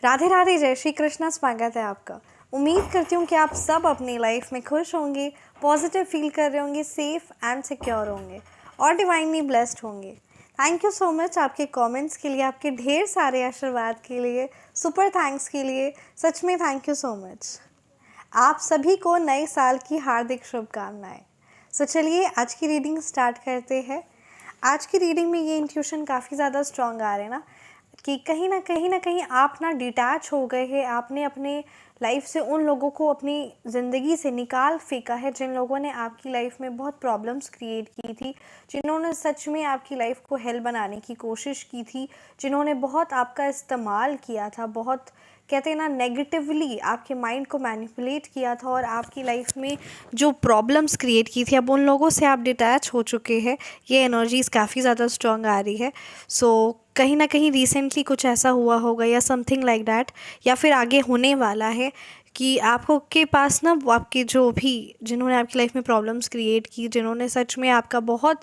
राधे राधे, जय श्री कृष्णा। स्वागत है आपका। उम्मीद करती हूँ कि आप सब अपनी लाइफ में खुश होंगे, पॉजिटिव फील कर रहे होंगे, सेफ एंड सिक्योर होंगे और डिवाइनली ब्लेस्ड होंगे। थैंक यू सो मच आपके कमेंट्स के लिए, आपके ढेर सारे आशीर्वाद के लिए, सुपर थैंक्स के लिए। सच में थैंक यू सो मच। आप सभी को नए साल की हार्दिक शुभकामनाएं। सो चलिए आज की रीडिंग स्टार्ट करते हैं। आज की रीडिंग में ये इंट्यूशन काफ़ी ज़्यादा स्ट्रॉन्ग आ रहे हैं ना कि कहीं ना कहीं आप ना डिटैच हो गए हैं। आपने अपने लाइफ से उन लोगों को अपनी ज़िंदगी से निकाल फेंका है जिन लोगों ने आपकी लाइफ में बहुत प्रॉब्लम्स क्रिएट की थी, जिन्होंने सच में आपकी लाइफ को हेल बनाने की कोशिश की थी, जिन्होंने बहुत आपका इस्तेमाल किया था, बहुत कहते हैं ना नेगेटिवली आपके माइंड को मैनिपुलेट किया था और आपकी लाइफ में जो प्रॉब्लम्स क्रिएट की थी, अब उन लोगों से आप डिटैच हो चुके हैं। ये एनर्जीज़ काफ़ी ज़्यादा स्ट्रॉन्ग आ रही है। सो कहीं ना कहीं रिसेंटली कुछ ऐसा हुआ होगा या समथिंग लाइक दैट, या फिर आगे होने वाला है कि आपको के पास ना वो आपके जो भी जिन्होंने आपकी लाइफ में प्रॉब्लम्स क्रिएट की, जिन्होंने सच में आपका बहुत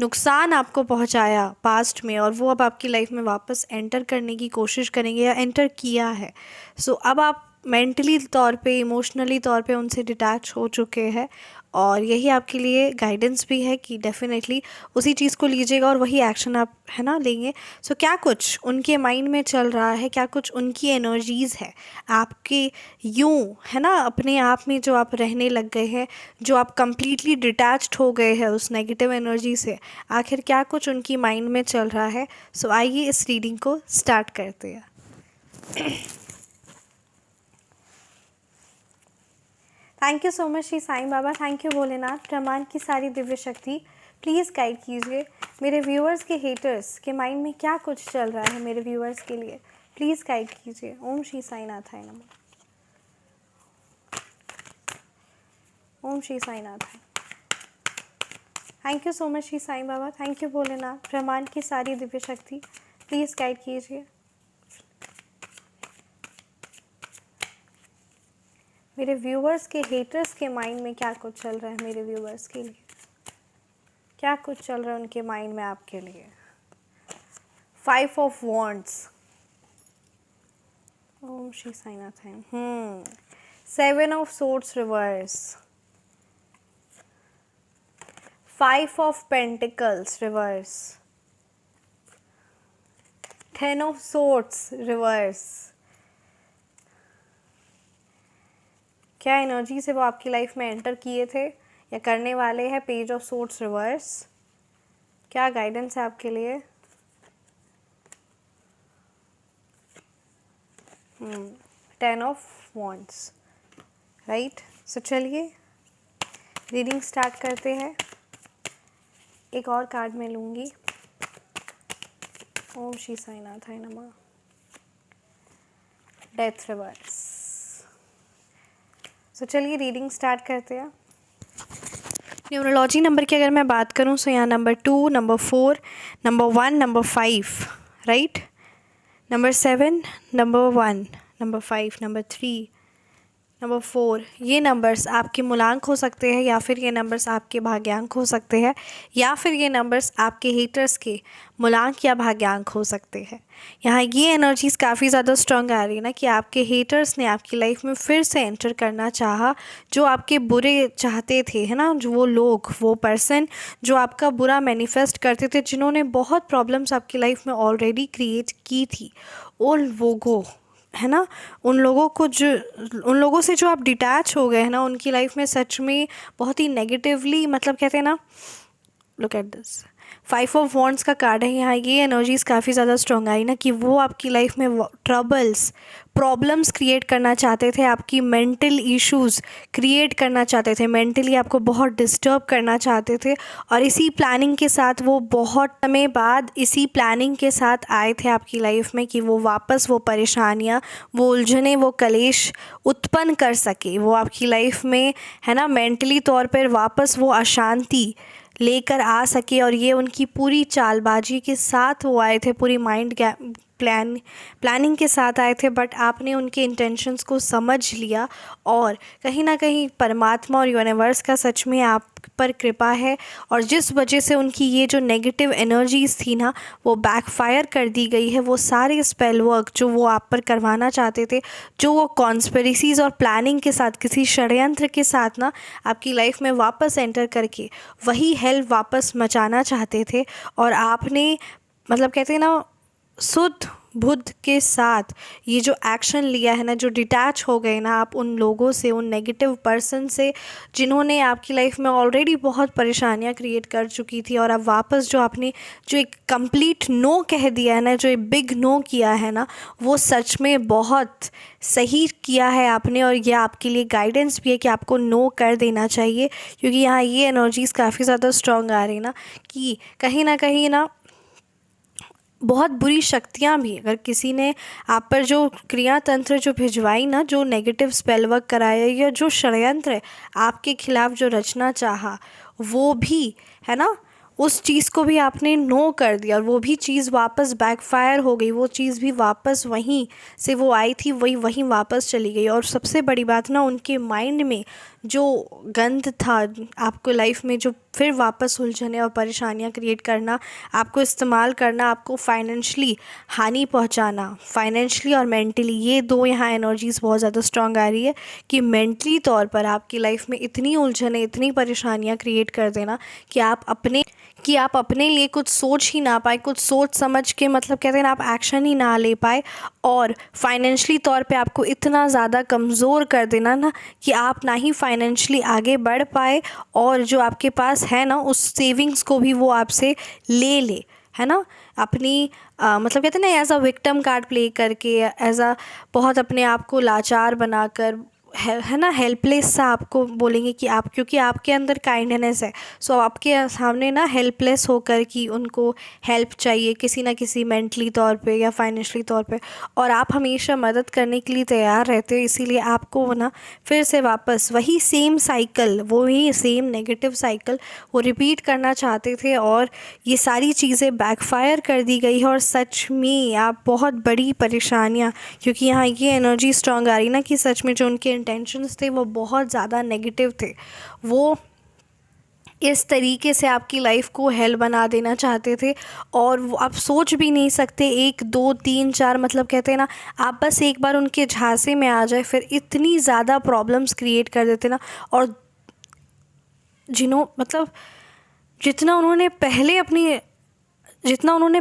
नुकसान आपको पहुंचाया पास्ट में, और वो अब आपकी लाइफ में वापस एंटर करने की कोशिश करेंगे या एंटर किया है। सो अब आप मेंटली तौर पे, इमोशनली तौर पे उनसे डिटैच हो चुके हैं और यही आपके लिए गाइडेंस भी है कि डेफिनेटली उसी चीज़ को लीजिएगा और वही एक्शन आप है ना लेंगे। सो क्या कुछ उनके माइंड में चल रहा है, क्या कुछ उनकी एनर्जीज़ है आपके यूं है ना अपने आप में, जो आप रहने लग गए हैं, जो आप कंप्लीटली डिटैच्ड हो गए हैं उस नेगेटिव एनर्जी से, आखिर क्या कुछ उनकी माइंड में चल रहा है। सो आइए इस रीडिंग को स्टार्ट करते हैं। Thank you so much Shri Sai Baba, thank you Bholenath. ब्रह्मांड की सारी दिव्य शक्ति प्लीज़ गाइड कीजिए मेरे व्यूअर्स के हेटर्स के माइंड में क्या कुछ चल रहा है। मेरे व्यूअर्स के लिए प्लीज़ गाइड कीजिए। ओम श्री साईनाथाय नमः। ओम श्री साईनाथाय। Thank you so much Shri Sai Baba, thank you Bholenath. ब्रह्मांड की सारी दिव्य शक्ति प्लीज़ गाइड कीजिए मेरे व्यूअर्स के हेटर्स के माइंड में क्या कुछ चल रहा है। मेरे व्यूअर्स के लिए क्या कुछ चल रहा है उनके माइंड में आपके लिए। 5 ऑफ वॉन्ड्स। ओम Shri Sainath. 7 of swords reverse. 5 of pentacles reverse. 10 of swords reverse. क्या एनर्जी से वो आपकी लाइफ में एंटर किए थे या करने वाले हैं। Page of swords reverse. क्या गाइडेंस है आपके लिए। 10 ऑफ वॉन्ड्स। राइट। सो चलिए रीडिंग स्टार्ट करते हैं। एक और कार्ड मैं लूँगी। ओम श्री साईनाथाय नमः। Death reverse. तो चलिए रीडिंग स्टार्ट करते हैं। न्यूमरोलॉजी नंबर की अगर मैं बात करूं तो यहाँ number 2, number 4, number 1, number 5, right. Number 7, number 1, number 5, number 3, number 4, ये नंबर्स आपके मूलांक हो सकते हैं या फिर ये नंबर्स आपके भाग्यांक हो सकते हैं या फिर ये नंबर्स आपके हेटर्स के मूलांक या भाग्यांक हो सकते हैं। यहाँ ये एनर्जीज़ काफ़ी ज़्यादा स्ट्रॉन्ग आ रही है ना कि आपके हेटर्स ने आपकी लाइफ में फिर से एंटर करना चाहा, जो आपके बुरे चाहते थे, है ना, जो वो लोग, वो पर्सन जो आपका बुरा मैनिफेस्ट करते थे, जिन्होंने बहुत प्रॉब्लम्स आपकी लाइफ में ऑलरेडी क्रिएट की थी, उन लोगों है ना, उन लोगों से जो आप डिटैच हो गए हैं ना, उनकी लाइफ में सच में बहुत ही नेगेटिवली, मतलब कहते हैं ना, look at this 5 of wands का कार्ड है यहाँ। ये एनर्जीज़ काफ़ी ज़्यादा स्ट्रॉन्ग आई ना कि वो आपकी लाइफ में ट्रबल्स, प्रॉब्लम्स क्रिएट करना चाहते थे, आपकी मेंटल इश्यूज़ क्रिएट करना चाहते थे, मेंटली आपको बहुत डिस्टर्ब करना चाहते थे। और इसी प्लानिंग के साथ वो बहुत समय बाद इसी प्लानिंग के साथ आए थे आपकी लाइफ में कि वो वापस वो परेशानियाँ, वो उलझने, वो कलेश उत्पन्न कर सके, वो आपकी लाइफ में है ना मेंटली तौर पर वापस वो अशांति लेकर आ सके। और ये उनकी पूरी चालबाजी के साथ वो आए थे, पूरी माइंड प्लानिंग के साथ आए थे, बट आपने उनके इंटेंशंस को समझ लिया और कहीं ना कहीं परमात्मा और यूनिवर्स का सच में आप पर कृपा है, और जिस वजह से उनकी ये जो नेगेटिव एनर्जीज़ थी ना वो बैकफायर कर दी गई है। वो सारे स्पेल वर्क जो वो आप पर करवाना चाहते थे, जो वो कॉन्स्पिरेसीज़ और प्लानिंग के साथ, किसी षड्यंत्र के साथ ना आपकी लाइफ में वापस एंटर करके वही हेल वापस मचाना चाहते थे, और आपने मतलब कहते हैं ना शुद्ध बुद्ध के साथ ये जो एक्शन लिया है ना, जो डिटैच हो गए ना आप उन लोगों से, उन नेगेटिव पर्सन से जिन्होंने आपकी लाइफ में ऑलरेडी बहुत परेशानियां क्रिएट कर चुकी थी, और अब वापस जो आपने जो एक कंप्लीट नो कह दिया है ना, जो एक बिग नो किया है ना, वो सच में बहुत सही किया है आपने। और यह आपके लिए गाइडेंस भी है कि आपको नो कर देना चाहिए, क्योंकि यहाँ ये एनर्जीज़ काफ़ी ज़्यादा स्ट्रॉन्ग आ रही ना कि कहीं ना बहुत बुरी शक्तियाँ भी, अगर किसी ने आप पर जो क्रिया तंत्र जो भिजवाई ना, जो नेगेटिव स्पेल वर्क कराया या जो षड्यंत्र है आपके खिलाफ जो रचना चाहा, वो भी है ना, उस चीज़ को भी आपने नो कर दिया, और वो भी चीज़ वापस बैकफायर हो गई। वो चीज़ भी वापस वहीं से वो आई थी, वहीं वापस चली गई। और सबसे बड़ी बात ना, उनके माइंड में जो गंद था आपको लाइफ में, जो फिर वापस उलझने और परेशानियां क्रिएट करना, आपको इस्तेमाल करना, आपको फाइनेंशली हानि पहुंचाना, फाइनेंशली और मेंटली, ये दो यहाँ एनर्जीज़ बहुत ज़्यादा स्ट्रांग आ रही है कि मेंटली तौर पर आपकी लाइफ में इतनी उलझने, इतनी परेशानियां क्रिएट कर देना कि आप अपने लिए कुछ सोच ही ना पाए, कुछ सोच समझ के मतलब कहते हैं ना आप एक्शन ही ना ले पाए, और फाइनेंशली तौर पे आपको इतना ज़्यादा कमज़ोर कर देना ना कि आप ना ही फाइनेंशली आगे बढ़ पाए, और जो आपके पास है ना उस सेविंग्स को भी वो आपसे ले है ना, अपनी मतलब कहते हैं ना as a victim card play करके, एज अ बहुत अपने आप को लाचार बनाकर, है ना, हेल्पलेस सा आपको बोलेंगे कि आप, क्योंकि आपके अंदर काइंडनेस है, सो आपके सामने ना हेल्पलेस होकर कि उनको हेल्प चाहिए किसी ना किसी मेंटली तौर पे या फाइनेंशली तौर पे, और आप हमेशा मदद करने के लिए तैयार रहते हो। इसीलिए आपको ना फिर से वापस वही सेम साइकिल, वही सेम नेगेटिव साइकिल वो रिपीट करना चाहते थे, और ये सारी चीज़ें बैकफायर कर दी गई है। और सच में आप बहुत बड़ी परेशानियाँ, क्योंकि यहाँ ये एनर्जी स्ट्रांग आ रही ना कि सच में जो उनके इंटेंशंस थे वो बहुत ज़्यादा नेगेटिव थे। वो इस तरीके से आपकी लाइफ को हेल बना देना चाहते थे, और वो आप सोच भी नहीं सकते, 1 2 3 4 मतलब कहते हैं ना, आप बस एक बार उनके झांसे में आ जाए फिर इतनी ज़्यादा प्रॉब्लम्स क्रिएट कर देते ना। और मतलब जितना उन्होंने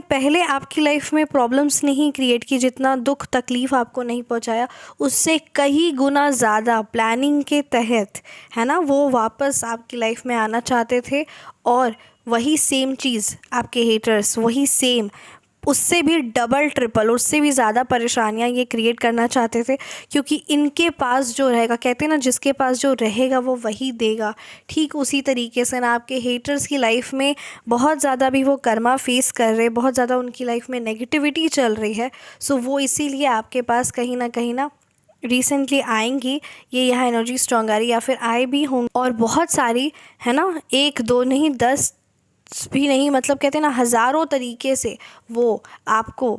पहले आपकी लाइफ में प्रॉब्लम्स नहीं क्रिएट की, जितना दुख तकलीफ़ आपको नहीं पहुंचाया, उससे कई गुना ज़्यादा प्लानिंग के तहत, है ना, वो वापस आपकी लाइफ में आना चाहते थे। और वही सेम चीज़ आपके हेटर्स, वही सेम, उससे भी डबल ट्रिपल, उससे भी ज़्यादा परेशानियां ये क्रिएट करना चाहते थे, क्योंकि इनके पास जो रहेगा, कहते हैं ना जिसके पास जो रहेगा वो वही देगा, ठीक उसी तरीके से ना आपके हेटर्स की लाइफ में बहुत ज़्यादा भी वो कर्मा फेस कर रहे, बहुत ज़्यादा उनकी लाइफ में नेगेटिविटी चल रही है। सो वो इसीलिए आपके पास कहीं ना रिसेंटली आएंगी, ये यहाँ एनर्जी स्ट्रॉन्ग आ रही, या फिर आए भी होंगे, और बहुत सारी, है ना, 1 2 नहीं 10 भी नहीं, मतलब कहते हैं ना हज़ारों तरीके से वो आपको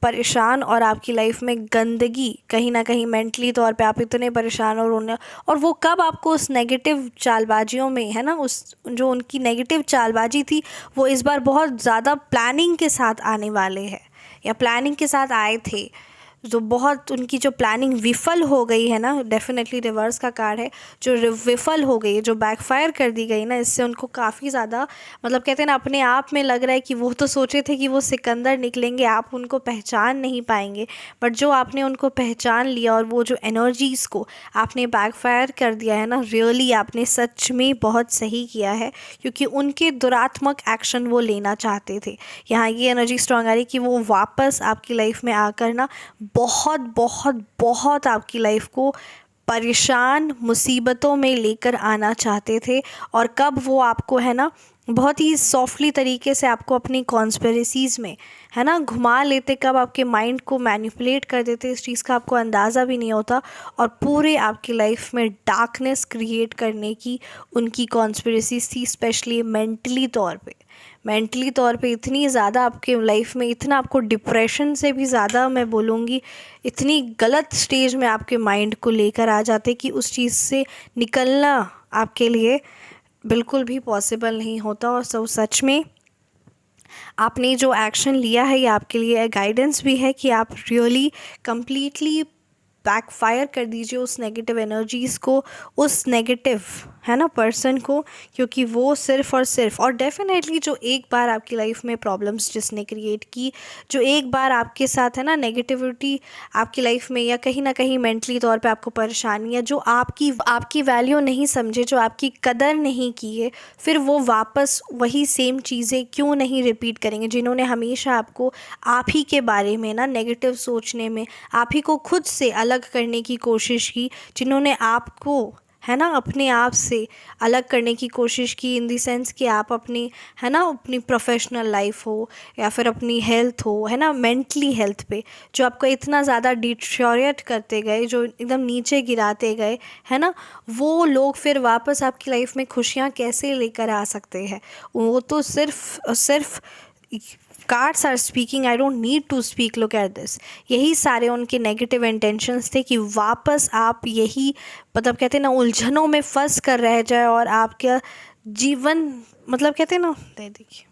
परेशान, और आपकी लाइफ में गंदगी, कहीं ना कहीं मेंटली तौर पे आप इतने परेशान और रोने, और वो कब आपको उस नेगेटिव चालबाजियों में, है ना, उस जो उनकी नेगेटिव चालबाजी थी वो इस बार बहुत ज़्यादा प्लानिंग के साथ आने वाले हैं, या प्लानिंग के साथ आए थे, जो बहुत उनकी जो प्लानिंग विफल हो गई है ना, डेफिनेटली रिवर्स का कार्ड है, जो विफल हो गई, जो बैकफायर कर दी गई ना, इससे उनको काफ़ी ज़्यादा मतलब कहते हैं ना अपने आप में लग रहा है कि वो तो सोचे थे कि वो सिकंदर निकलेंगे, आप उनको पहचान नहीं पाएंगे, बट जो आपने उनको पहचान लिया और वो जो एनर्जीज़ को आपने बैकफायर कर दिया है ना, रियली आपने सच में बहुत सही किया है, क्योंकि उनके दुरात्मक एक्शन वो लेना चाहते थे। यहाँ ये एनर्जी स्ट्रॉन्ग आ रही कि वो वापस आपकी लाइफ में आकर ना बहुत बहुत बहुत आपकी लाइफ को परेशान, मुसीबतों में लेकर आना चाहते थे। और कब वो आपको, है ना, बहुत ही सॉफ्टली तरीके से आपको अपनी कॉन्स्पिरेसीज़ में, है ना, घुमा लेते, कब आपके माइंड को मैनिपुलेट कर देते, इस चीज़ का आपको अंदाज़ा भी नहीं होता, और पूरे आपकी लाइफ में डार्कनेस क्रिएट करने की उनकी कॉन्स्पिरेसीज थी, स्पेशली मेंटली तौर पे इतनी ज़्यादा आपके लाइफ में, इतना आपको डिप्रेशन से भी ज़्यादा मैं बोलूँगी, इतनी गलत स्टेज में आपके माइंड को लेकर आ जाते कि उस चीज़ से निकलना आपके लिए बिल्कुल भी पॉसिबल नहीं होता। और सच में आपने जो एक्शन लिया है ये आपके लिए गाइडेंस भी है कि आप रियली कंप्लीटली बैकफायर कर दीजिए उस नेगेटिव एनर्जीज़ को, उस नेगेटिव, है ना, पर्सन को, क्योंकि वो सिर्फ़ और डेफिनेटली जो एक बार आपकी लाइफ में प्रॉब्लम्स जिसने क्रिएट की, जो एक बार आपके साथ, है ना, नेगेटिविटी आपकी लाइफ में, या कहीं ना कहीं मेंटली तौर पे आपको परेशानी है, जो आपकी वैल्यू नहीं समझे, जो आपकी कदर नहीं किए, फिर वो वापस वही सेम चीज़ें क्यों नहीं रिपीट करेंगे, जिन्होंने हमेशा आपको आप ही के बारे में ना नेगेटिव सोचने में, आप ही को खुद से अलग करने की कोशिश की, जिन्होंने आपको, है ना, अपने आप से अलग करने की कोशिश की, इन दी सेंस कि आप अपनी, है ना, अपनी प्रोफेशनल लाइफ हो या फिर अपनी हेल्थ हो, है ना, मेंटली हेल्थ पे जो आपको इतना ज़्यादा डिटोरिएट करते गए, जो एकदम नीचे गिराते गए, है ना, वो लोग फिर वापस आपकी लाइफ में खुशियाँ कैसे लेकर आ सकते हैं? वो तो सिर्फ cards are speaking, I don't need to speak, look at this. यही सारे उनके नेगेटिव इंटेंशंस थे कि वापस आप यही, मतलब कहते हैं ना, उलझनों में फंस कर रह जाए और आपका जीवन, मतलब कहते हैं ना, देखिए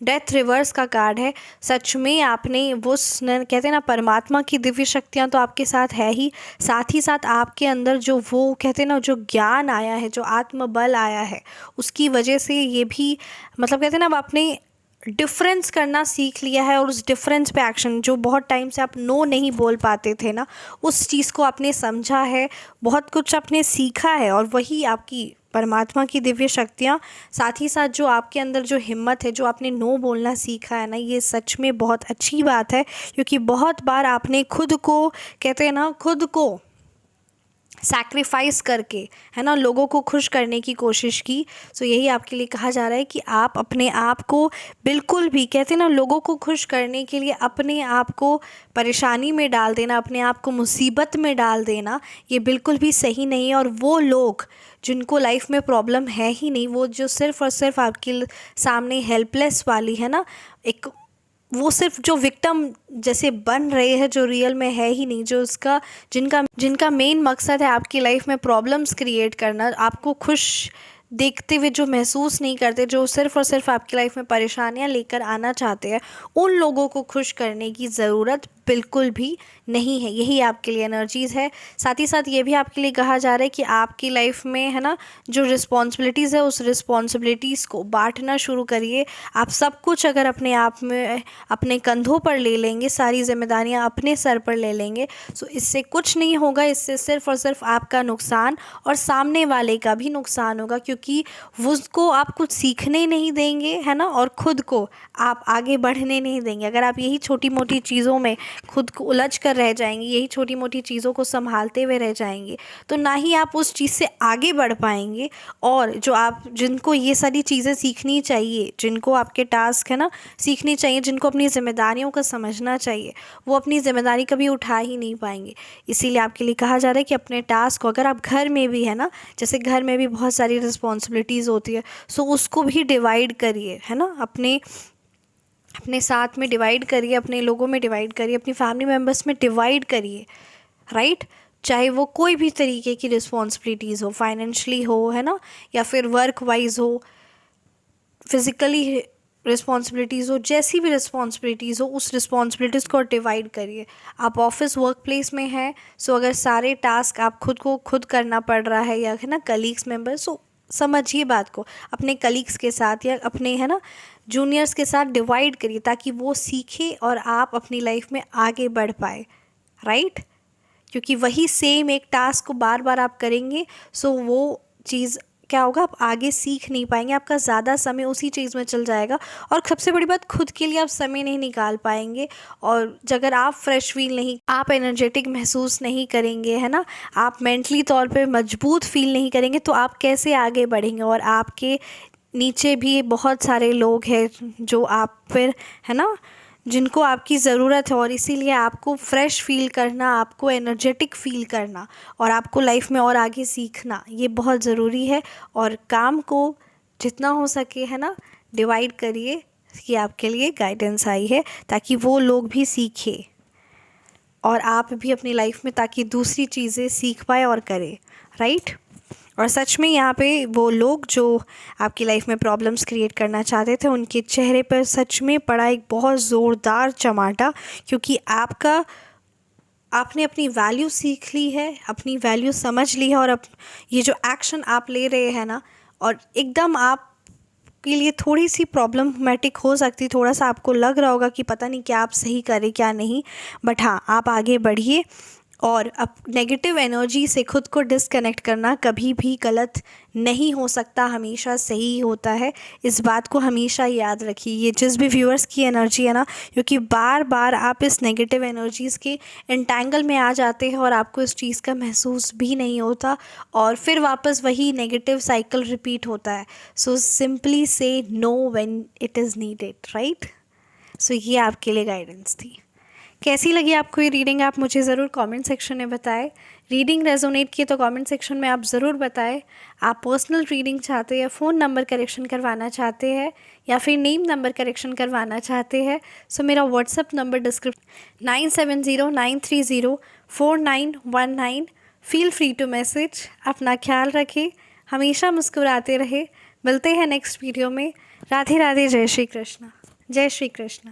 डेथ रिवर्स का कार्ड है। सच में आपने वो कहते हैं ना, परमात्मा की दिव्य शक्तियाँ तो आपके साथ है ही, साथ ही साथ आपके अंदर जो वो कहते हैं ना, जो ज्ञान आया है, जो आत्मबल आया है, उसकी वजह से ये भी, मतलब कहते हैं ना, अब आपने डिफरेंस करना सीख लिया है, और उस डिफरेंस पे एक्शन, जो बहुत टाइम से आप नो नहीं बोल पाते थे ना, उस चीज़ को आपने समझा है, बहुत कुछ आपने सीखा है, और वही आपकी परमात्मा की दिव्य शक्तियाँ, साथ ही साथ जो आपके अंदर जो हिम्मत है, जो आपने नो बोलना सीखा है ना, ये सच में बहुत अच्छी बात है, क्योंकि बहुत बार आपने खुद को, कहते हैं ना, खुद को सैक्रिफाइस करके, है ना, लोगों को खुश करने की कोशिश की। सो यही आपके लिए कहा जा रहा है कि आप अपने आप को बिल्कुल भी, कहते हैं ना, लोगों को खुश करने के लिए अपने आप को परेशानी में डाल देना, अपने आप को मुसीबत में डाल देना, ये बिल्कुल भी सही नहीं है। और वो लोग जिनको लाइफ में प्रॉब्लम है ही नहीं, वो जो सिर्फ़ और सिर्फ आपके सामने हेल्पलेस वाली, है ना, एक, वो सिर्फ जो विक्टिम जैसे बन रहे हैं, जो रियल में है ही नहीं, जो उसका, जिनका मेन मकसद है आपकी लाइफ में प्रॉब्लम्स क्रिएट करना, आपको खुश देखते हुए जो महसूस नहीं करते, जो सिर्फ और सिर्फ आपकी लाइफ में परेशानियां लेकर आना चाहते हैं, उन लोगों को खुश करने की ज़रूरत बिल्कुल भी नहीं है। यही आपके लिए एनर्जीज़ है। साथ ही साथ ये भी आपके लिए कहा जा रहा है कि आपकी लाइफ में, है ना, जो रिस्पॉन्सिबिलिटीज़ है, उस रिस्पॉन्सिबिलिटीज़ को बांटना शुरू करिए। आप सब कुछ अगर अपने आप में, अपने कंधों पर ले लेंगे, सारी जिम्मेदारियां अपने सर पर ले लेंगे, सो इससे कुछ नहीं होगा, इससे सिर्फ और सिर्फ आपका नुकसान और सामने वाले का भी नुकसान होगा, क्योंकि उसको आप कुछ सीखने नहीं देंगे, है ना, और ख़ुद को आप आगे बढ़ने नहीं देंगे। अगर आप यही छोटी मोटी चीज़ों में खुद को उलझ कर रह जाएंगे, यही छोटी मोटी चीज़ों को संभालते हुए रह जाएंगे, तो ना ही आप उस चीज़ से आगे बढ़ पाएंगे। और जो आप, जिनको ये सारी चीज़ें सीखनी चाहिए, जिनको आपके टास्क, है ना, सीखनी चाहिए, जिनको अपनी जिम्मेदारियों को समझना चाहिए, वो अपनी ज़िम्मेदारी कभी उठा ही नहीं पाएंगे। इसीलिए आपके लिए कहा जा रहा है कि अपने टास्क को, अगर आप घर में भी, है ना, जैसे घर में भी बहुत सारी रिस्पॉन्सिबिलिटीज़ होती है, सो उसको भी डिवाइड करिए, है ना, अपने साथ में डिवाइड करिए, अपने लोगों में डिवाइड करिए, अपनी फैमिली मेम्बर्स में डिवाइड करिए, राइट। चाहे वो कोई भी तरीके की रिस्पॉन्सिबिलिटीज़ हो, फाइनेंशली हो, है ना, या फिर वर्क वाइज हो, फिज़िकली रिस्पॉन्सिबिलिटीज़ हो, जैसी भी रिस्पॉन्सिबिलिटीज़ हो, उस रिस्पॉन्सिबिलिटीज़ को डिवाइड करिए। आप ऑफिस वर्क प्लेस में हैं, सो अगर सारे टास्क आप खुद करना पड़ रहा है, या, है ना, कलीग्स मेम्बर्स, सो समझिए बात को, अपने कलीग्स के साथ या अपने, है ना, जूनियर्स के साथ डिवाइड करिए, ताकि वो सीखे और आप अपनी लाइफ में आगे बढ़ पाए, राइट। क्योंकि वही सेम एक टास्क को बार बार आप करेंगे, सो वो चीज़ क्या होगा, आप आगे सीख नहीं पाएंगे, आपका ज़्यादा समय उसी चीज़ में चल जाएगा, और सबसे बड़ी बात, खुद के लिए आप समय नहीं निकाल पाएंगे। और अगर आप फ्रेश फील नहीं, आप एनर्जेटिक महसूस नहीं करेंगे, है ना, आप मेंटली तौर पे मजबूत फील नहीं करेंगे, तो आप कैसे आगे बढ़ेंगे, और आपके नीचे भी बहुत सारे लोग हैं जो आप पर, है ना, जिनको आपकी ज़रूरत है, और इसीलिए आपको फ्रेश फील करना, आपको एनर्जेटिक फील करना और आपको लाइफ में और आगे सीखना ये बहुत ज़रूरी है। और काम को जितना हो सके, है ना, डिवाइड करिए कि आपके लिए गाइडेंस आई है, ताकि वो लोग भी सीखें और आप भी अपनी लाइफ में ताकि दूसरी चीज़ें सीख पाए और करें, राइट। और सच में यहाँ पे वो लोग जो आपकी लाइफ में प्रॉब्लम्स क्रिएट करना चाहते थे, उनके चेहरे पर सच में पड़ा एक बहुत ज़ोरदार चमाटा, क्योंकि आपने अपनी वैल्यू सीख ली है, अपनी वैल्यू समझ ली है, और अब ये जो एक्शन आप ले रहे हैं ना, और एकदम आप के लिए थोड़ी सी प्रॉब्लमेटिक हो सकती, थोड़ा सा आपको लग रहा होगा कि पता नहीं क्या आप सही करें क्या नहीं, बट हाँ, आप आगे बढ़िए। और अब नेगेटिव एनर्जी से खुद को डिस्कनेक्ट करना कभी भी गलत नहीं हो सकता, हमेशा सही होता है। इस बात को हमेशा याद रखिए। ये जिस भी व्यूअर्स की एनर्जी है ना, क्योंकि बार बार आप इस नेगेटिव एनर्जीज़ के एंटेंगल में आ जाते हैं और आपको इस चीज़ का महसूस भी नहीं होता, और फिर वापस वही नेगेटिव साइकिल रिपीट होता है। सो सिंपली से know when it is needed, right. So ये आपके लिए गाइडेंस थी। कैसी लगी आपको ये रीडिंग, आप मुझे ज़रूर कमेंट सेक्शन में बताएं। रीडिंग रेजोनेट की तो कमेंट सेक्शन में आप ज़रूर बताएं। आप पर्सनल रीडिंग चाहते हैं, फ़ोन नंबर करेक्शन करवाना चाहते हैं, या फिर नेम नंबर करेक्शन करवाना चाहते हैं, सो मेरा WhatsApp number description 9709304919। Feel free to message. अपना ख्याल रखें, हमेशा मुस्कुराते रहे। मिलते हैं नेक्स्ट वीडियो में। राधे राधे, जय श्री कृष्ण। जय श्री कृष्ण।